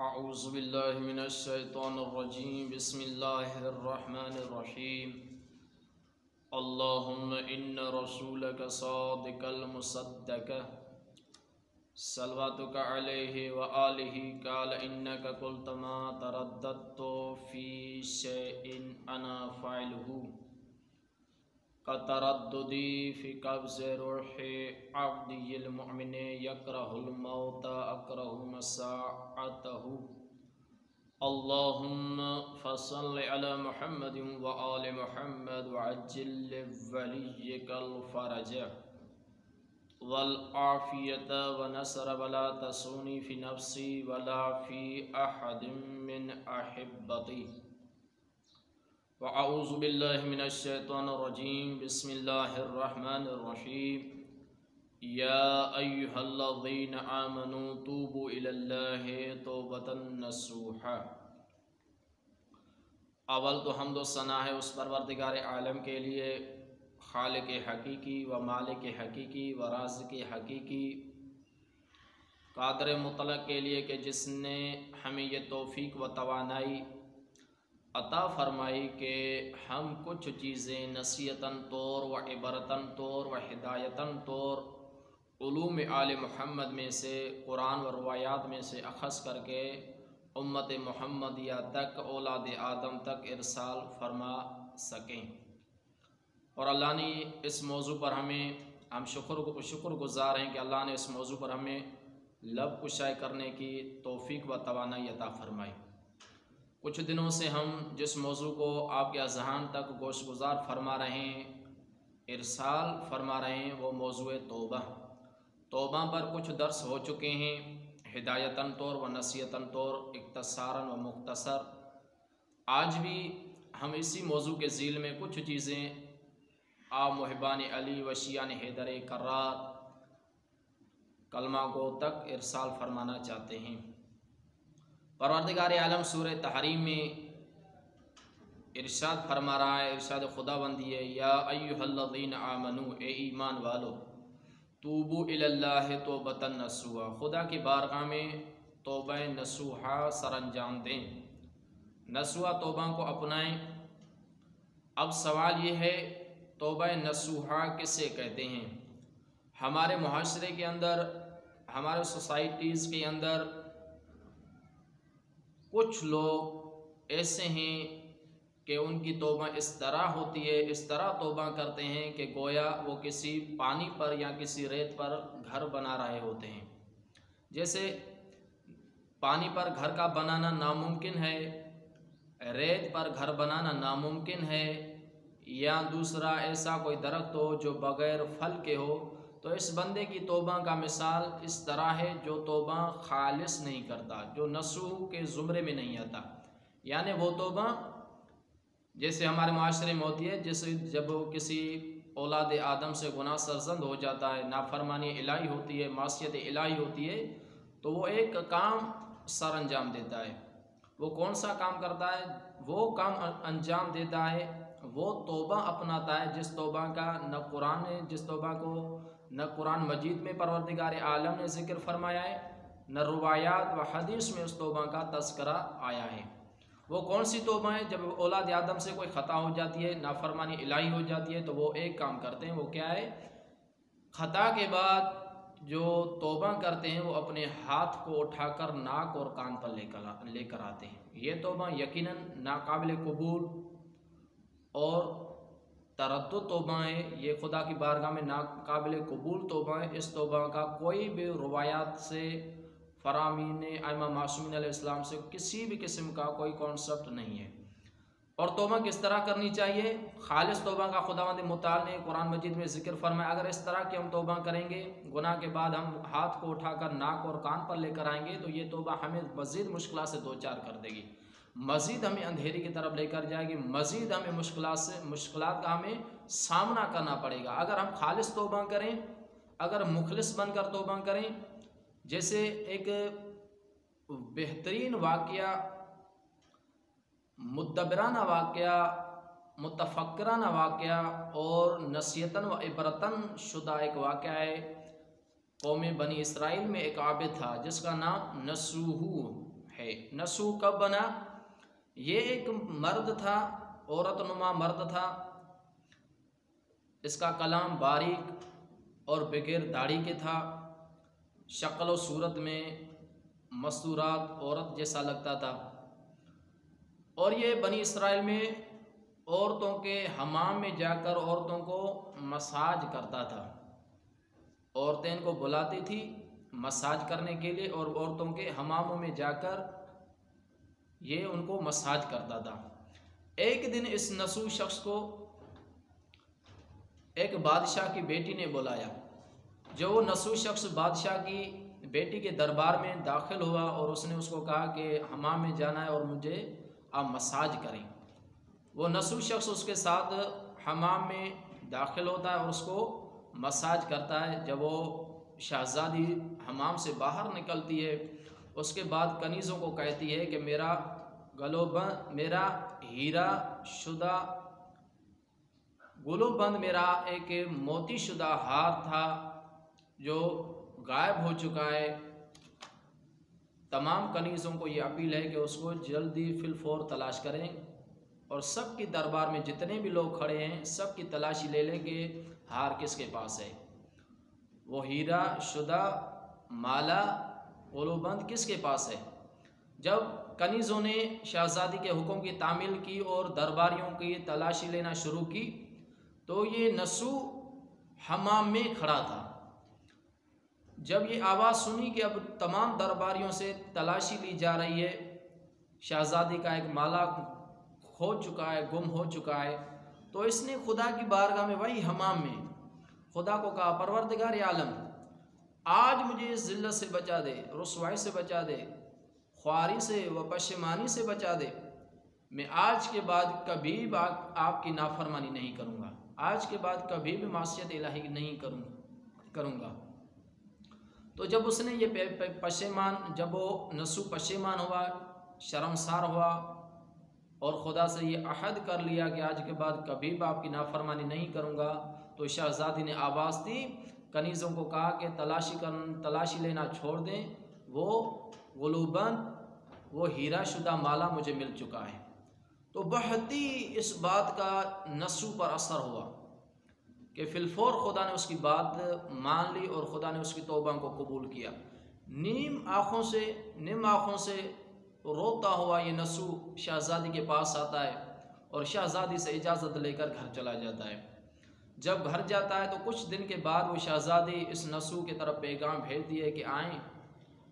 اعوذ باللہ من الشیطان الرجیم بسم اللہ الرحمن الرحیم اللہم ان رسولک صادق المصدق صلواتک علیہ وآلہ قال انک قلت ما ترددت فی شیء انا فاعلہ کترددی فی قبض روح عبدی المؤمن یکرہ الموت اکرہ مساعتہ اللہم فصل علی محمد وآل محمد وعجل ولیک الفرج والعافیت ونصر ولا تسونی فی نفسی ولا فی احد من احبتی وَأَعُوذُ بِاللَّهِ مِنَ الشَّيْطَانِ الرَّجِيمِ بسم اللہ الرحمن الرحیم یا ایہا الذین آمنوا توبوا الی اللہ توبۃ نصوحا۔ اول تو حمد و ثنا ہے اس پروردگار عالم کے لیے، خالق حقیقی و مالک حقیقی و رازق حقیقی، قادر مطلق کے لیے کہ جس نے ہمیں یہ توفیق و توانائی عطا فرمائی کہ ہم کچھ چیزیں نصیحتاً طور و عبرتاً طور و ہدایتاً طور علوم آل محمد میں سے، قرآن و روایات میں سے اخذ کر کے امت محمدیہ تک، اولاد آدم تک ارسال فرما سکیں۔ اور اللہ نے اس موضوع پر ہم شکر گزار ہیں کہ اللہ نے اس موضوع پر ہمیں لب کشائی کرنے کی توفیق و توانائی عطا فرمائی۔ کچھ دنوں سے ہم جس موضوع کو آپ کے اذہان تک گوش گزار فرما رہے ہیں، ارسال فرما رہے ہیں، وہ موضوع توبہ۔ توبہ پر کچھ درس ہو چکے ہیں، ہدایتاً طور و نصیحتاً طور، اختصاراً و مختصر۔ آج بھی ہم اسی موضوع کے ذیل میں کچھ چیزیں آپ محبان علی و شیعان حیدر کرار کلمہ گو تک ارسال فرمانا چاہتے ہیں۔ پروردگار عالم سورہ تحریم میں ارشاد فرما رہا ہے، ارشاد خدا بندی ہے، یا ایہا الذین آمنو، اے ایمان والو، توبوا الی اللہ توبۃ نصوحا، خدا کی بارگاہ میں توبہ نصوحا سر انجام دیں، نصوحا توبہ کو اپنائیں۔ اب سوال یہ ہے، توبہ نصوحا کسے کہتے ہیں؟ ہمارے معاشرے کے اندر، ہمارے سوسائٹیز کے اندر کچھ لوگ ایسے ہیں کہ ان کی توبہ اس طرح ہوتی ہے، اس طرح توبہ کرتے ہیں کہ گویا وہ کسی پانی پر یا کسی ریت پر گھر بنا رہے ہوتے ہیں۔ جیسے پانی پر گھر کا بنانا ناممکن ہے، ریت پر گھر بنانا ناممکن ہے، یا دوسرا ایسا کوئی درخت ہو جو بغیر پھل کے ہو، تو اس بندے کی توبہ کا مثال اس طرح ہے جو توبہ خالص نہیں کرتا، جو نصوح کے زمرے میں نہیں آتا۔ یعنی وہ توبہ جیسے ہمارے معاشرے میں ہوتی ہے، جیسے جب کسی اولاد آدم سے گناہ سرزد ہو جاتا ہے، نافرمانی الہی ہوتی ہے، معصیت الہی ہوتی ہے، تو وہ ایک کام سر انجام دیتا ہے۔ وہ کون سا کام کرتا ہے؟ وہ کام انجام دیتا ہے، وہ توبہ اپناتا ہے جس توبہ کا نہ قرآن مجید میں پروردگار عالم نے ذکر فرمایا ہے، نہ روایات و حدیث میں اس توبہ کا تذکرہ آیا ہے۔ وہ کون سی توبہ ہے؟ جب اولاد آدم سے کوئی خطا ہو جاتی ہے، نافرمانی الہی ہو جاتی ہے، تو وہ ایک کام کرتے ہیں، وہ کیا ہے؟ خطا کے بعد جو توبہ کرتے ہیں وہ اپنے ہاتھ کو اٹھا کر ناک اور کان پر لے کر آتے ہیں۔ یہ توبہ یقیناً ناقابل قبول اور تردد توبہ ہے، یہ خدا کی بارگاہ میں ناقابل قبول توبہ ہے۔ اس توبہ کا کوئی بھی روایات سے، فرامین ائمہ معصومین علیہ السلام سے کسی بھی قسم کا کوئی کانسیپٹ نہیں ہے۔ اور توبہ کس طرح کرنی چاہیے؟ خالص توبہ کا خداوند متعال نے قرآن مجید میں ذکر فرمایا، اگر اس طرح کی ہم توبہ کریں گے، گناہ کے بعد ہم ہاتھ کو اٹھا کر ناک اور کان پر لے کر آئیں گے، تو یہ توبہ ہمیں مزید مشکلات سے دوچار کر دے گی، مزید ہمیں اندھیری کی طرف لے کر جائے گی، مزید ہمیں مشکلات کا ہمیں سامنا کرنا پڑے گا۔ اگر ہم خالص توبہ کریں، اگر مخلص بن کر توبہ کریں، جیسے ایک بہترین واقعہ، مدبرانہ واقعہ، متفکرانہ واقعہ اور نصیحتاً و عبرتاً شدہ ایک واقعہ ہے۔ قوم بنی اسرائیل میں ایک عابد تھا جس کا نام نصوح ہے۔ نسو کب بنا؟ یہ ایک مرد تھا، عورت نما مرد تھا، اس کا کلام باریک اور بغیر داڑھی کے تھا، شکل و صورت میں مستورات عورت جیسا لگتا تھا، اور یہ بنی اسرائیل میں عورتوں کے حمام میں جا کر عورتوں کو مساج کرتا تھا۔ عورتیں ان کو بلاتی تھی مساج کرنے کے لیے، اور عورتوں کے حماموں میں جا کر یہ ان کو مساج کرتا تھا۔ ایک دن اس نسو شخص کو ایک بادشاہ کی بیٹی نے بلایا۔ جو وہ نسو شخص بادشاہ کی بیٹی کے دربار میں داخل ہوا اور اس نے اس کو کہا کہ حمام میں جانا ہے اور مجھے آپ مساج کریں۔ وہ نسو شخص اس کے ساتھ حمام میں داخل ہوتا ہے اور اس کو مساج کرتا ہے۔ جب وہ شہزادی حمام سے باہر نکلتی ہے، اس کے بعد کنیزوں کو کہتی ہے کہ میرا میرا ہیرا شدہ گلو بند، میرا ایک موتی شدہ ہار تھا جو غائب ہو چکا ہے۔ تمام کنیزوں کو یہ اپیل ہے کہ اس کو جلدی فی الفور تلاش کریں، اور سب کی دربار میں جتنے بھی لوگ کھڑے ہیں سب کی تلاشی لے لیں کہ ہار کس کے پاس ہے، وہ ہیرا شدہ مالا گلوبند کس کے پاس ہے۔ جب کنیزوں نے شہزادی کے حکم کی تعمیل کی اور درباریوں کی تلاشی لینا شروع کی، تو یہ نسو حمام میں کھڑا تھا۔ جب یہ آواز سنی کہ اب تمام درباریوں سے تلاشی لی جا رہی ہے، شہزادی کا ایک مالا کھو چکا ہے، گم ہو چکا ہے، تو اس نے خدا کی بارگاہ میں وہی حمام میں خدا کو کہا پروردگار عالم، آج مجھے اس ذلت سے بچا دے، رسوائی سے بچا دے، خواری سے و پشیمانی سے بچا دے۔ میں آج کے بعد کبھی آپ کی نافرمانی نہیں کروں گا، آج کے بعد کبھی بھی معصیت الہی نہیں کروں گا۔ تو جب اس نے یہ جب وہ نسو پشیمان ہوا، شرمسار ہوا اور خدا سے یہ عہد کر لیا کہ آج کے بعد کبھی بھی آپ کی نافرمانی نہیں کروں گا، تو شہزادی نے آواز دی، کنیزوں کو کہا کہ تلاشی لینا چھوڑ دیں، وہ گلوبند، وہ ہیرا شدہ مالا مجھے مل چکا ہے۔ تو بہت ہی اس بات کا نسو پر اثر ہوا کہ فی الفور خدا نے اس کی بات مان لی اور خدا نے اس کی توبہ کو قبول کیا۔ نیم آنکھوں سے روتا ہوا یہ نسو شہزادی کے پاس آتا ہے اور شہزادی سے اجازت لے کر گھر چلا جاتا ہے۔ جب گھر جاتا ہے تو کچھ دن کے بعد وہ شہزادی اس نسو کی طرف پیغام بھیجتی ہے کہ آئیں،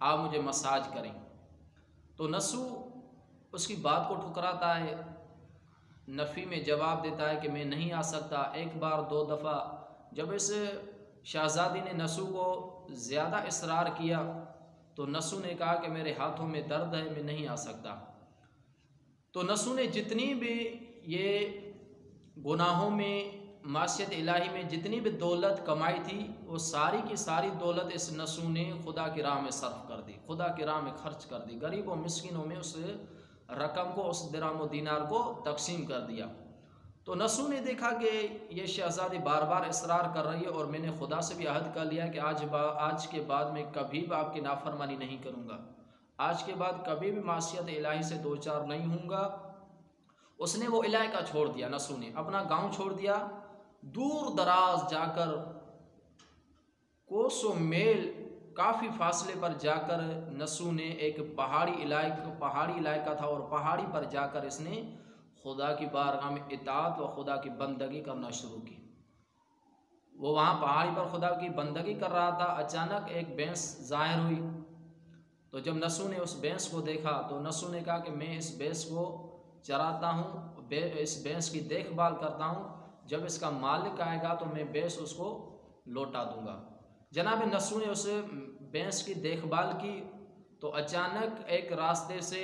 آپ مجھے مساج کریں۔ تو نسو اس کی بات کو ٹھکراتا ہے، نفی میں جواب دیتا ہے کہ میں نہیں آ سکتا۔ ایک بار دو دفعہ جب اس شہزادی نے نسو کو زیادہ اصرار کیا تو نسو نے کہا کہ میرے ہاتھوں میں درد ہے، میں نہیں آ سکتا۔ تو نسو نے جتنی بھی یہ گناہوں میں، معصیت الہی میں جتنی بھی دولت کمائی تھی، وہ ساری کی ساری دولت اس نسو نے خدا کی راہ میں صرف کر دی، خدا کی راہ میں خرچ کر دی، غریب و مسکینوں میں اس رقم کو، اس درہم و دینار کو تقسیم کر دیا۔ تو نسو نے دیکھا کہ یہ شہزادی بار بار اصرار کر رہی ہے اور میں نے خدا سے بھی عہد کر لیا کہ آج کے بعد میں کبھی بھی آپ کی نافرمانی نہیں کروں گا، آج کے بعد کبھی بھی معصیت الہی سے دوچار نہیں ہوں گا۔ اس نے وہ علاقہ چھوڑ دیا، نسو نے اپنا گاؤں چھوڑ دیا، دور دراز جا کر کوسوں میل کافی فاصلے پر جا کر نسو نے ایک پہاڑی علاقہ تھا اور پہاڑی پر جا کر اس نے خدا کی بارگاہ میں اطاعت و خدا کی بندگی کرنا شروع کی۔ وہ وہاں پہاڑی پر خدا کی بندگی کر رہا تھا، اچانک ایک بھینس ظاہر ہوئی۔ تو جب نسو نے اس بھینس کو دیکھا تو نسو نے کہا کہ میں اس بھینس کو چراتا ہوں، اس بھینس کی دیکھ بھال کرتا ہوں، جب اس کا مالک آئے گا تو میں بھینس اس کو لوٹا دوں گا۔ جناب نسو نے اس بھینس کی دیکھ بھال کی تو اچانک ایک راستے سے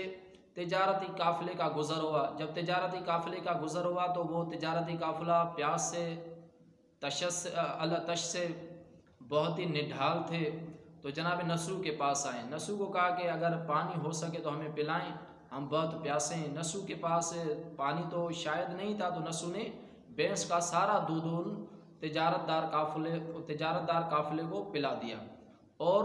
تجارتی قافلے کا گزر ہوا۔ جب تجارتی قافلے کا گزر ہوا تو وہ تجارتی قافلہ پیاس سے تش سے بہت ہی نڈھال تھے، تو جناب نسو کے پاس آئے، نسو کو کہا کہ اگر پانی ہو سکے تو ہمیں پلائیں، ہم بہت پیاسے ہیں۔ نسو کے پاس پانی تو شاید نہیں تھا، تو نسو نے بھینس کا سارا دودھ تجارت دار قافلے کو پلا دیا اور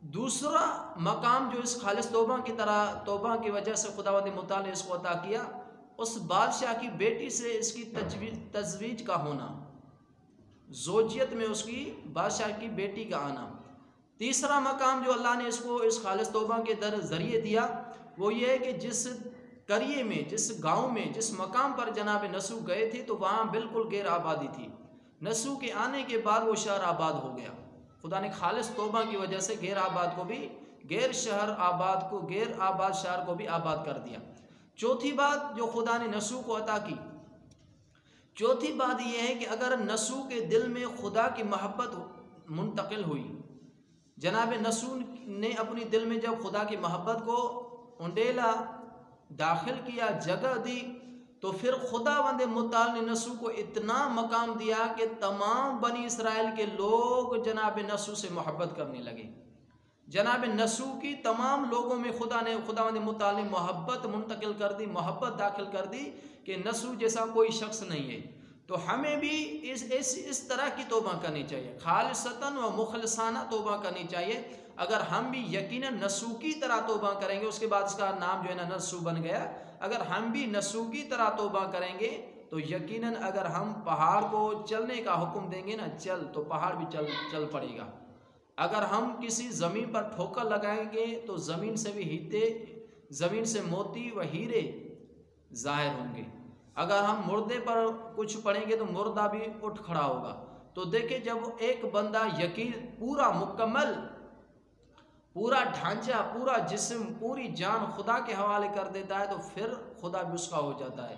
دوسرا مقام جو اس خالص توبہ کی طرح توبہ کی وجہ سے خداوند متعال نے اس کو عطا کیا، اس بادشاہ کی بیٹی سے اس کی تزویج کا ہونا، زوجیت میں اس کی بادشاہ کی بیٹی کا آنا۔ تیسرا مقام جو اللہ نے اس کو اس خالص توبہ کے ذریعے دیا وہ یہ ہے کہ جس قریے میں، جس گاؤں میں، جس مقام پر جناب نسو گئے تھے تو وہاں بالکل غیر آبادی تھی۔ نسو کے آنے کے بعد وہ شہر آباد ہو گیا۔ خدا نے خالص توبہ کی وجہ سے غیر آباد کو بھی، غیر آباد شہر کو بھی آباد کر دیا۔ چوتھی بات جو خدا نے نسو کو عطا کی، چوتھی بات یہ ہے کہ اگر نسو کے دل میں خدا کی محبت منتقل ہوئی، جناب نسو نے اپنی دل میں جب خدا کی محبت کو انڈیلا، داخل کیا، جگہ دی، تو پھر خداوند متعال نے نسو کو اتنا مقام دیا کہ تمام بنی اسرائیل کے لوگ جناب نسو سے محبت کرنے لگے۔ جناب نسو کی تمام لوگوں میں خداوند متعال نے محبت منتقل کر دی، محبت داخل کر دی کہ نسو جیسا کوئی شخص نہیں ہے۔ تو ہمیں بھی اس طرح کی توبہ کرنی چاہیے، خالصتاً و مخلصانہ توبہ کرنی چاہیے۔ اگر ہم بھی یقیناً نسو کی طرح توبہ کریں گے، اس کے بعد اس کا نام جو ہے نا نسو بن گیا، اگر ہم بھی نسو کی طرح توبہ کریں گے تو یقیناً اگر ہم پہاڑ کو چلنے کا حکم دیں گے نا چل، تو پہاڑ بھی چل پڑے گا۔ اگر ہم کسی زمین پر ٹھوکر لگائیں گے تو زمین سے بھی زمین سے موتی و ہیرے ظاہر ہوں گے۔ اگر ہم مردے پر کچھ پڑیں گے تو مردہ بھی اٹھ کھڑا ہوگا۔ تو دیکھیں جب ایک بندہ یقین پورا مکمل، پورا ڈھانچہ، پورا جسم، پوری جان خدا کے حوالے کر دیتا ہے تو پھر خدا بھی اس کا ہو جاتا ہے۔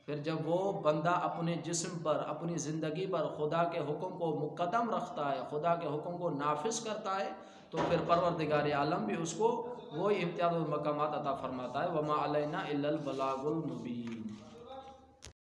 پھر جب وہ بندہ اپنے جسم پر، اپنی زندگی پر خدا کے حکم کو مقدم رکھتا ہے، خدا کے حکم کو نافذ کرتا ہے، تو پھر پروردگار عالم بھی اس کو وہی امتیاز و مقامات عطا فرماتا ہے۔ وما علینا الا البلاغ المبین۔